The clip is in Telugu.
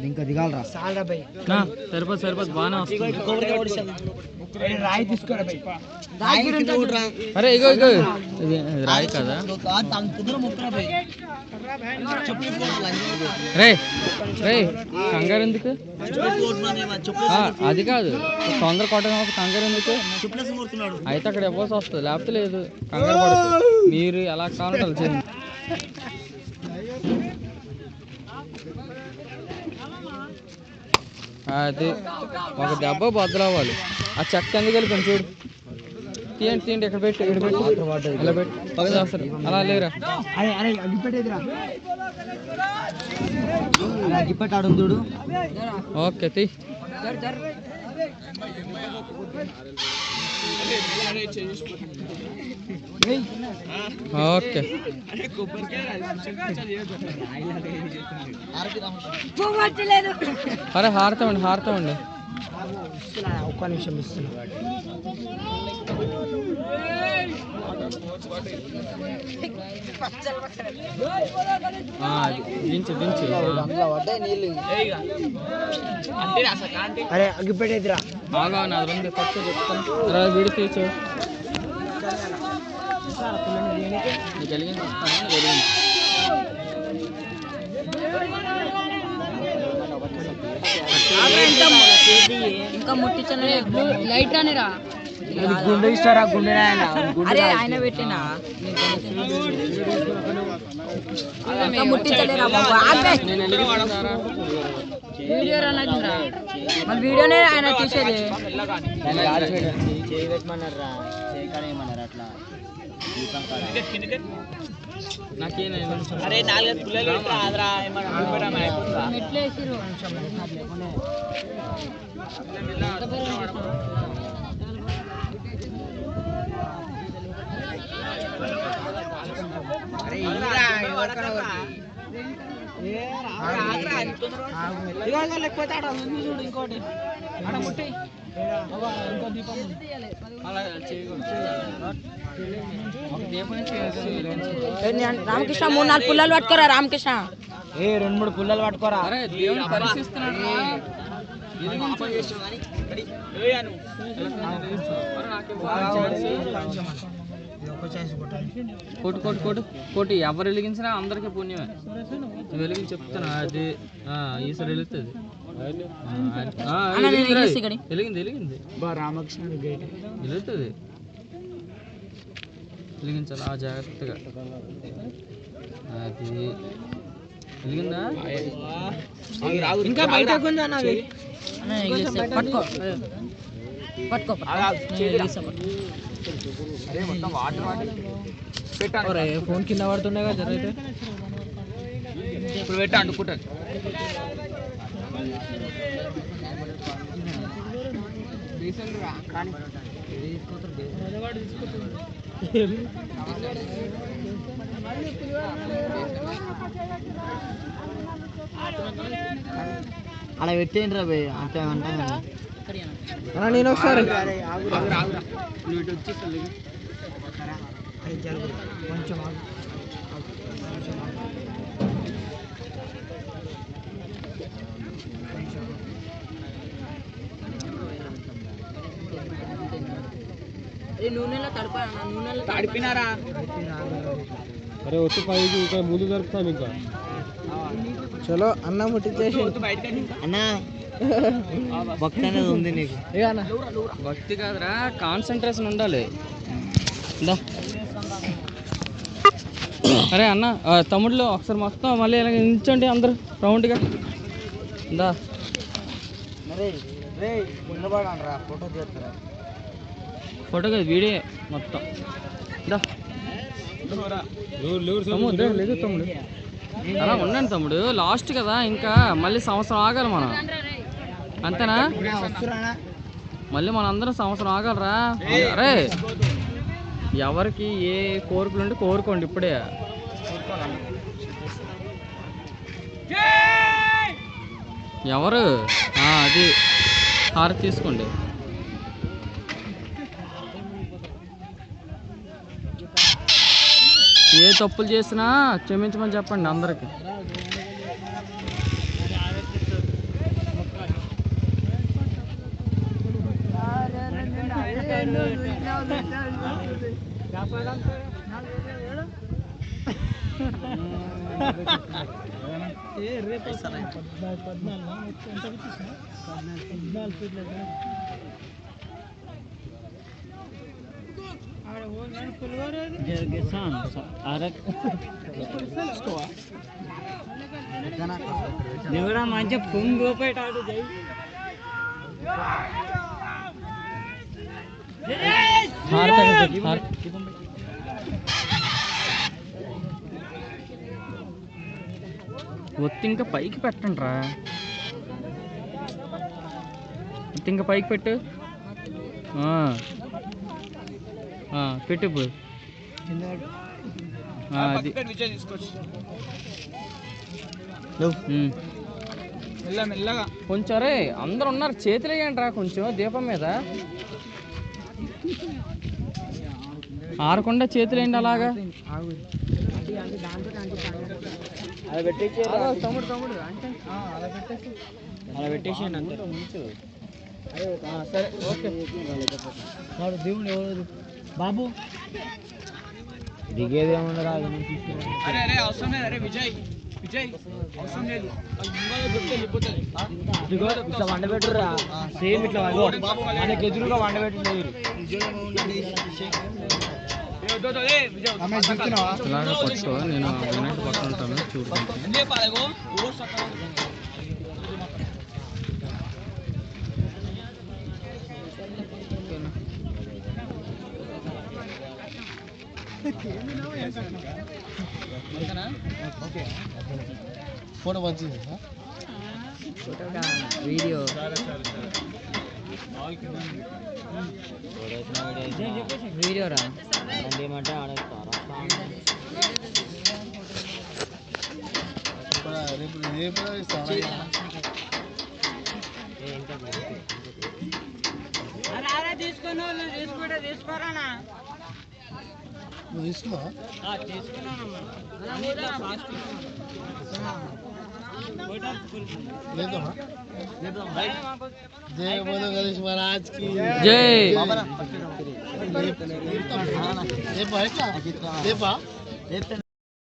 ఇంకా దిగాలరా సరిపోదు సరిపోదు బాగానే వస్తుంది రాయి తీసుకోరా అరే ఇగో ఇగో రాయి కదా రే రే కంగారు ఎందుకు అది కాదు తొందర కొట్టడం ఒక కంగారు ఎందుకు అయితే అక్కడ ఇవ్వాల్సి వస్తుంది లేకపోతే లేదు కంగారు పడుతుంది మీరు ఎలా కావాలి చేయండి అది ఒక దెబ్బ బద్దలవ్వాలి ఆ చెక్క ఎందుకు వెళ్ళిపోయింది చూడు తీయండి తీయండి ఇక్కడ పెట్టి ఇక్కడ పెట్టి ఇలా పెట్టి అసలు అలా లేరా గిప్పెట్టాడు చూడు ఓకే తీ ఓకే అరే హారతామండి హారతామండి ఒక్క నిమిషం ఇస్తున్నా దించు దించు అరే అగ్గిపెట్టేదిరా బాగా నా రెండు పక్క చెప్తాను విడి తీర్చు ఇంకా ముట్టించలే లైట్ రానిరా గుండె ఇస్తారా గుండె అరే ఆయన పెట్టినా ముట్టించలేరా వీడియో రానరా మన వీడియోనే ఆయన తీసేది చేయమన్నారా చేయమన్నారు అట్లా అరే 4 పుల్లలు మెట్లు వేసిరు లేకపోతే చూడు ఇంకోటి రామకృష్ణ 3-4 పుల్లలు పట్టుకోరా రామకృష్ణ 2-3 పుల్లలు పట్టుకోరా దేవుని పరిశీలిస్తున్నాడు కోటి కోటి కోటి కోటి ఎవరు వెలిగించినా అందరికీ పుణ్యమే వెలిగించి చెప్తాను అది ఈసారి వెలుగుతుంది వెలిగింది వెలిగింది రామకృష్ణుడు గేట్ వెలుగుతుంది వెలిగించాలి ఆ జాగ్రత్తగా అది వెలిగిందా ఇంకా బయట పట్టుకో పట్టుకో ఫోన్ కింద పడుతుండే కదా జరైతే ఇప్పుడు పెట్టి అంటుకుంటాను అలా పెట్టేయండి రా భయ్ అంటే అంటా నేను ఒకసారి కొంచెం నూనెలో తడిపినారా అరే వచ్చి పైకి ఇంకా ముందు జరుపుతాం ఇంకా చలో అన్న ముట్టించేసి అన్న భక్తి అనేది ఉంది నీకు భక్తి కాదురా కాన్సన్ట్రేషన్ ఉండాలి అరే అన్న తమ్ముళ్ళు ఒకసారి మొత్తం మళ్ళీ ఇలా నిల్చోండి అందరూ రౌండ్గా దా ఫోటో కాదు వీడియో మొత్తం దా తమ్ముడు లేదు తమ్ముడు అలా ఉండండి తమ్ముడు లాస్ట్ కదా ఇంకా మళ్ళీ సంవత్సరం ఆగాలి మనం అంతేనా మళ్ళీ మనందరం సంవత్సరం ఆగలరా? అరే ఎవరికి ఏ కోరికలు ఉంటే కోరుకోండి ఇప్పుడే. ఎవరు అది హారతి తీసుకోండి. ఏ తప్పులు చేసినా క్షమించమని చెప్పండి అందరికి. మంచి పొంగు ఒత్తి ఇంకా పైకి పెట్టండి రా. ఒత్తి ఇంకా పైకి పెట్టు. పెట్టు ఇప్పుడు. అది కొంచెం రే అందరు ఉన్నారు, చేతులు వేయండి రా కొంచెం దీపం మీద. ఆరకుండా చేతులు వేయండి అలాగా. తమ్ముడు తమ్ముడు అంటే అలా పెట్టేసేయండి అంతే. సరే ఓకే. దేవుడు ఎవరు బాబు దిగేది ఏమన్నా రాదు. అవసరం లేదు. అరే విజయ్ విజయ్ అవసరం లేదు. ఇట్లా వండబెట్టురా. సేమ్ ఇట్లా మనకి ఎదురుగా వండబెట్టు. ఇలాగా పట్టుకో, నేను వినాయక పక్కన ఉంటాను చూడు. ఫోటో వచ్చింది వీడియో వీడియో రా ఏమంటే తీసుకోరా जय बोलो गणेश महाराज की जय.